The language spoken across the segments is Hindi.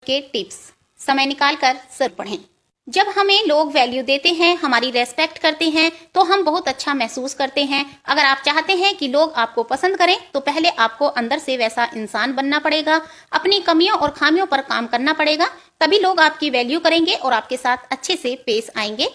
के टिप्स समय निकालकर जरूर पढ़ें। जब हमें लोग वैल्यू देते हैं, हमारी रेस्पेक्ट करते हैं, तो हम बहुत अच्छा महसूस करते हैं। अगर आप चाहते हैं कि लोग आपको पसंद करें तो पहले आपको अंदर से वैसा इंसान बनना पड़ेगा, अपनी कमियों और खामियों पर काम करना पड़ेगा, तभी लोग आपकी वैल्यू करेंगे और आपके साथ अच्छे से पेश आएंगे।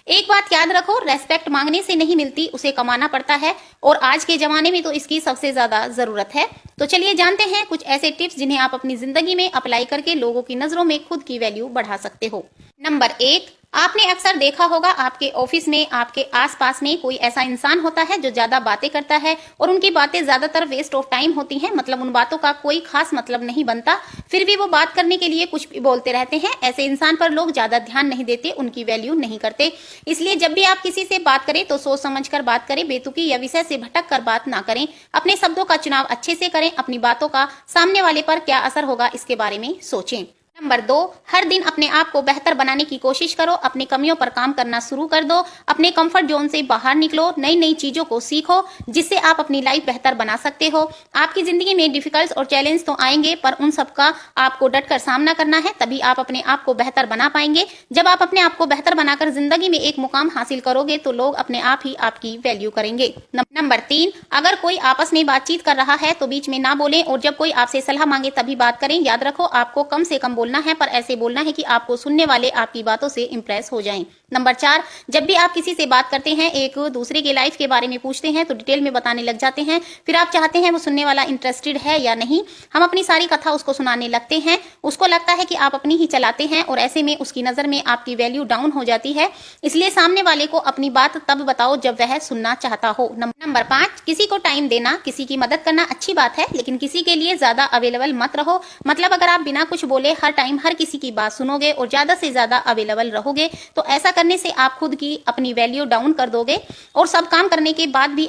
एक बात याद रखो, रेस्पेक्ट मांगने से नहीं मिलती, उसे कमाना पड़ता है, और आज के जमाने में तो इसकी सबसे ज्यादा जरूरत है। तो चलिए जानते हैं कुछ ऐसे टिप्स जिन्हें आप अपनी जिंदगी में अप्लाई करके लोगों की नजरों में खुद की वैल्यू बढ़ा सकते हो। नंबर 1, आपने अक्सर देखा होगा आपके ऑफिस में, आपके आसपास में कोई ऐसा इंसान होता है जो ज्यादा बातें करता है और उनकी बातें ज्यादातर वेस्ट ऑफ टाइम होती हैं, मतलब उन बातों का कोई खास मतलब नहीं बनता, फिर भी वो बात करने के लिए कुछ भी बोलते रहते हैं। ऐसे इंसान पर लोग ज्यादा ध्यान नहीं देते, उनकी वैल्यू नहीं करते। इसलिए जब भी आप किसी से बात करें तो सोच समझ कर बात करें, बेतुकी या विषय से भटक कर बात ना करें। अपने शब्दों का चुनाव अच्छे से करें, अपनी बातों का सामने वाले पर क्या असर होगा इसके बारे में सोचें। नंबर 2, हर दिन अपने आप को बेहतर बनाने की कोशिश करो, अपनी कमियों पर काम करना शुरू कर दो, अपने कंफर्ट जोन से बाहर निकलो, नई नई चीजों को सीखो जिससे आप अपनी लाइफ बेहतर बना सकते हो। आपकी जिंदगी में डिफिकल्ट और चैलेंज तो आएंगे, पर उन सब का आपको डटकर सामना करना है, तभी आप अपने आप को बेहतर बना पाएंगे। जब आप अपने आप को बेहतर बनाकर जिंदगी में एक मुकाम हासिल करोगे तो लोग अपने आप ही आपकी वैल्यू करेंगे। नंबर 3, अगर कोई आपस में बातचीत कर रहा है तो बीच में ना बोलें, और जब कोई आपसे सलाह मांगे तभी बात करें। याद रखो, आपको कम से कम बोलना है, पर ऐसे बोलना है कि आपको सुनने वाले आपकी बातों से इंप्रेस हो जाएं। नंबर 4, जब भी आप किसी से बात करते हैं, एक दूसरे के लाइफ के बारे में पूछते हैं तो डिटेल में बताने लग जाते हैं, फिर आप चाहते हैं वो सुनने वाला इंटरेस्टेड है या नहीं। हम अपनी सारी कथा उसको सुनाने लगते हैं, उसको लगता है कि आप अपनी ही चलाते हैं, और ऐसे में उसकी नजर में आपकी वैल्यू डाउन हो जाती है। इसलिए सामने वाले को अपनी बात तब बताओ जब वह सुनना चाहता हो। नंबर 5, किसी को टाइम देना, किसी की मदद करना अच्छी बात है, लेकिन किसी के लिए ज्यादा अवेलेबल मत रहो। मतलब अगर आप बिना कुछ बोले हर टाइम हर किसी की बात सुनोगे और ज्यादा से ज्यादा अवेलेबल रहोगे तो ऐसा करने से आप खुद की अपनी वैल्यू डाउन कर दोगे, और सब काम करने के बाद भी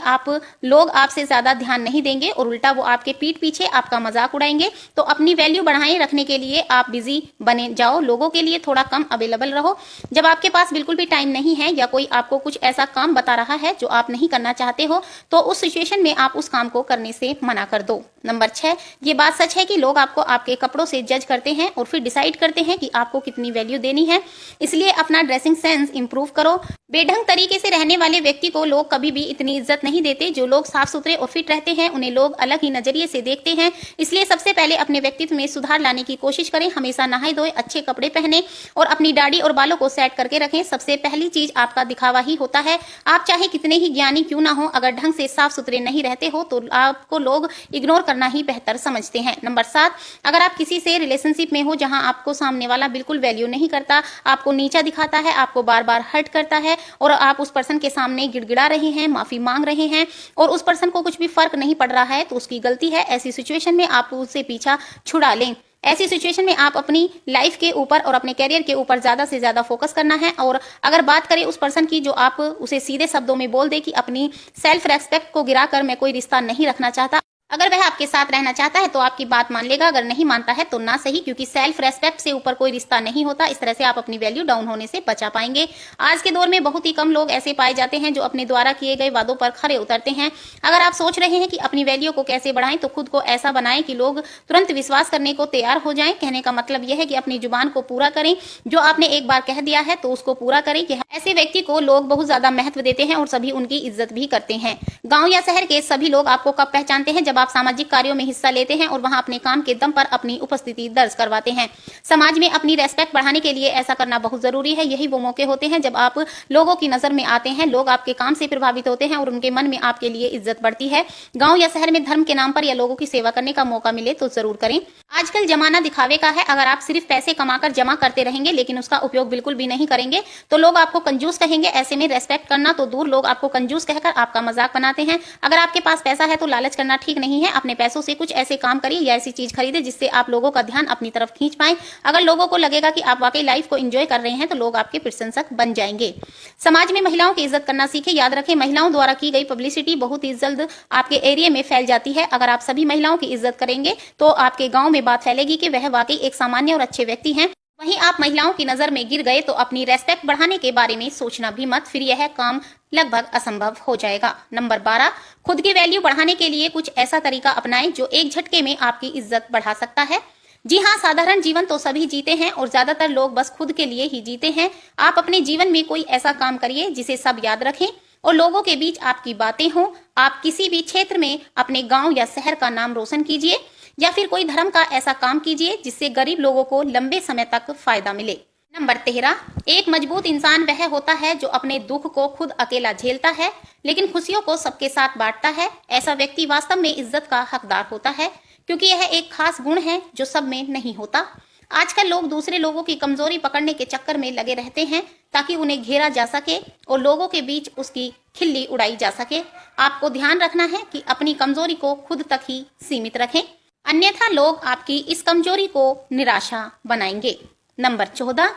लोग आपसे ज्यादा ध्यान नहीं देंगे और उल्टा वो आपके पीठ पीछे आपका मजाक उड़ाएंगे। तो अपनी वैल्यू बढ़ाए रखने के लिए आप बिजी बने जाओ, लोगों के लिए थोड़ा कम अवेलेबल रहो। जब आपके पास बिल्कुल भी टाइम नहीं है या कोई आपको कुछ ऐसा काम बता रहा है जो आप नहीं करना चाहते हो, तो उस सिचुएशन में आप उस काम को करने से मना कर दो। नंबर 6, ये बात सच है कि लोग आपको आपके कपड़ों से जज करते हैं और फिर डिसाइड करते हैं कि आपको कितनी वैल्यू देनी है। इसलिए अपना ड्रेसिंग सेंस इंप्रूव करो। बेढंग तरीके से रहने वाले व्यक्ति को लोग कभी भी इतनी इज्जत नहीं देते। जो लोग साफ सुथरे और फिट रहते हैं उन्हें लोग अलग ही नजरिए से देखते हैं। इसलिए सबसे पहले अपने व्यक्तित्व में सुधार लाने की कोशिश करें। हमेशा नहाए धोए अच्छे कपड़े पहने और अपनी दाढ़ी और बालों को सेट करके रखें। सबसे पहली चीज आपका दिखावा ही होता है। आप चाहे कितने ही ज्ञानी क्यों ना हो, अगर ढंग से साफ सुथरे नहीं रहते हो तो आपको लोग इग्नोर करना ही बेहतर समझते हैं। नंबर 7, अगर आप किसी से रिलेशनशिप में हो जहां आपको सामने वाला बिल्कुल वैल्यू नहीं करता, आपको नीचा दिखाता है, आपको बार बार हर्ट करता है और आप उस पर्सन के सामने गिड़गिड़ा रहे हैं, माफी मांग रहे हैं और उस पर्सन को कुछ भी फर्क नहीं पड़ रहा है, तो उसकी गलती है। ऐसी सिचुएशन में आप उससे पीछा छुड़ा लें। ऐसी सिचुएशन में आप अपनी लाइफ के ऊपर और अपने कैरियर के ऊपर ज्यादा से ज्यादा फोकस करना है। और अगर बात करें उस पर्सन की जो आप उसे सीधे शब्दों में बोल दे कि अपनी सेल्फ रेस्पेक्ट को गिराकर मैं कोई रिश्ता नहीं रखना चाहता, अगर वह आपके साथ रहना चाहता है तो आपकी बात मान लेगा, अगर नहीं मानता है तो ना सही, क्योंकि सेल्फ रेस्पेक्ट से ऊपर कोई रिश्ता नहीं होता। इस तरह से आप अपनी वैल्यू डाउन होने से बचा पाएंगे। आज के दौर में बहुत ही कम लोग ऐसे पाए जाते हैं जो अपने द्वारा किए गए वादों पर खरे उतरते हैं। अगर आप सोच रहे हैं कि अपनी वैल्यू को कैसे बढ़ाएं, तो खुद को ऐसा बनाएं कि लोग तुरंत विश्वास करने को तैयार हो जाएं। कहने का मतलब यह है कि अपनी जुबान को पूरा करें। जो आपने एक बार कह दिया है तो उसको पूरा करें। ऐसे व्यक्ति को लोग बहुत ज्यादा महत्व देते हैं और सभी उनकी इज्जत भी करते हैं। गाँव या शहर के सभी लोग आपको कब पहचानते हैं? जब आप सामाजिक कार्यों में हिस्सा लेते हैं और वहां अपने काम के दम पर अपनी उपस्थिति दर्ज करवाते हैं। समाज में अपनी रेस्पेक्ट बढ़ाने के लिए ऐसा करना बहुत जरूरी है। यही वो मौके होते हैं जब आप लोगों की नजर में आते हैं, लोग आपके काम से प्रभावित होते हैं और उनके मन में आपके लिए इज्जत बढ़ती है। गांव या शहर में धर्म के नाम पर या लोगों की सेवा करने का मौका मिले तो जरूर करें। आजकल जमाना दिखावे का है। अगर आप सिर्फ पैसे कमाकर जमा करते रहेंगे लेकिन उसका उपयोग बिल्कुल भी नहीं करेंगे तो लोग आपको कंजूस कहेंगे। ऐसे में रेस्पेक्ट करना तो दूर, लोग आपको कंजूस कहकर आपका मजाक बनाते हैं। अगर आपके पास पैसा है तो लालच करना ठीक नहीं है। अपने पैसों से कुछ ऐसे काम करिए या ऐसी चीज खरीदे जिससे आप लोगों का ध्यान अपनी तरफ खींच पाए। अगर लोगों को लगेगा कि आप वाकई लाइफ को एंजॉय कर रहे हैं तो लोग आपके प्रशंसक बन जाएंगे। समाज में महिलाओं की इज्जत करना सीखें। याद रखें, महिलाओं द्वारा की गई पब्लिसिटी बहुत ही जल्द आपके एरिया में फैल जाती है। अगर आप सभी महिलाओं की इज्जत करेंगे तो आपके गांव में बात फैलेगी कि वह वाकई एक सामान्य और अच्छे व्यक्ति हैं। वहीं आप महिलाओं की नजर में गिर गए तो अपनी रेस्पेक्ट बढ़ाने के बारे में सोचना भी मत, फिर यह काम लगभग असंभव हो जाएगा। नंबर 12, खुद की वैल्यू बढ़ाने के लिए कुछ ऐसा तरीका अपनाएं जो एक झटके में आपकी इज्जत बढ़ा सकता है। जी हाँ, साधारण जीवन तो सभी जीते हैं और ज्यादातर लोग बस खुद के लिए ही जीते हैं। आप अपने जीवन में कोई ऐसा काम करिए जिसे सब याद रखें और लोगों के बीच आपकी बातें हों। आप किसी भी क्षेत्र में अपने गांव या शहर का नाम रोशन कीजिए या फिर कोई धर्म का ऐसा काम कीजिए जिससे गरीब लोगों को लंबे समय तक फायदा मिले। नंबर 13, एक मजबूत इंसान वह होता है जो अपने दुख को खुद अकेला झेलता है लेकिन खुशियों को सबके साथ बांटता है। ऐसा व्यक्ति वास्तव में इज्जत का हकदार होता है क्योंकि यह एक खास गुण है जो सब में नहीं होता। आजकल लोग दूसरे लोगों की कमजोरी पकड़ने के चक्कर में लगे रहते हैं ताकि उन्हें घेरा जा सके और लोगों के बीच उसकी खिल्ली उड़ाई जा सके। आपको ध्यान रखना है कि अपनी कमजोरी को खुद तक ही सीमित रखें, अन्यथा लोग आपकी इस कमजोरी को निराशा बनाएंगे। नंबर 14,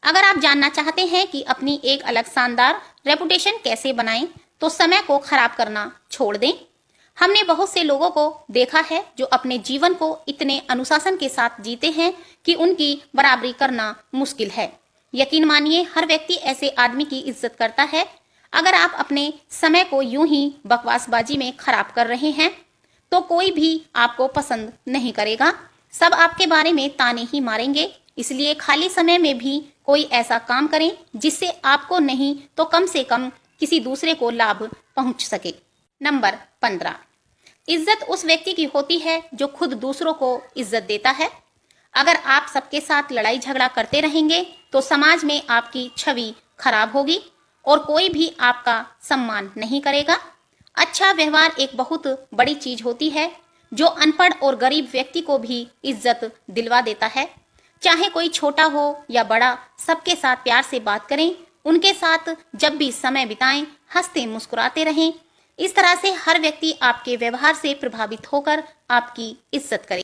अगर आप जानना चाहते हैं कि अपनी एक अलग शानदार रेपुटेशन कैसे बनाएं, तो समय को खराब करना छोड़ दें। हमने बहुत से लोगों को देखा है जो अपने जीवन को इतने अनुशासन के साथ जीते हैं कि उनकी बराबरी करना मुश्किल है। यकीन मानिए, हर व्यक्ति ऐसे आदमी की इज्जत करता है। अगर आप अपने समय को यूं ही बकवासबाजी में खराब कर रहे हैं तो कोई भी आपको पसंद नहीं करेगा। सब आपके बारे में ताने ही मारेंगे। इसलिए खाली समय में भी कोई ऐसा काम करें जिससे आपको नहीं तो कम से कम किसी दूसरे को लाभ पहुंच सके। नंबर 15, इज्जत उस व्यक्ति की होती है जो खुद दूसरों को इज्जत देता है। अगर आप सबके साथ लड़ाई झगड़ा करते रहेंगे तो समाज में आपकी छवि खराब होगी और कोई भी आपका सम्मान नहीं करेगा। अच्छा व्यवहार एक बहुत बड़ी चीज होती है जो अनपढ़ और गरीब व्यक्ति को भी इज्जत दिलवा देता है। चाहे कोई छोटा हो या बड़ा, सबके साथ प्यार से बात करें, उनके साथ जब भी समय बिताएं, हंसते मुस्कुराते रहें। इस तरह से हर व्यक्ति आपके व्यवहार से प्रभावित होकर आपकी इज्जत करे।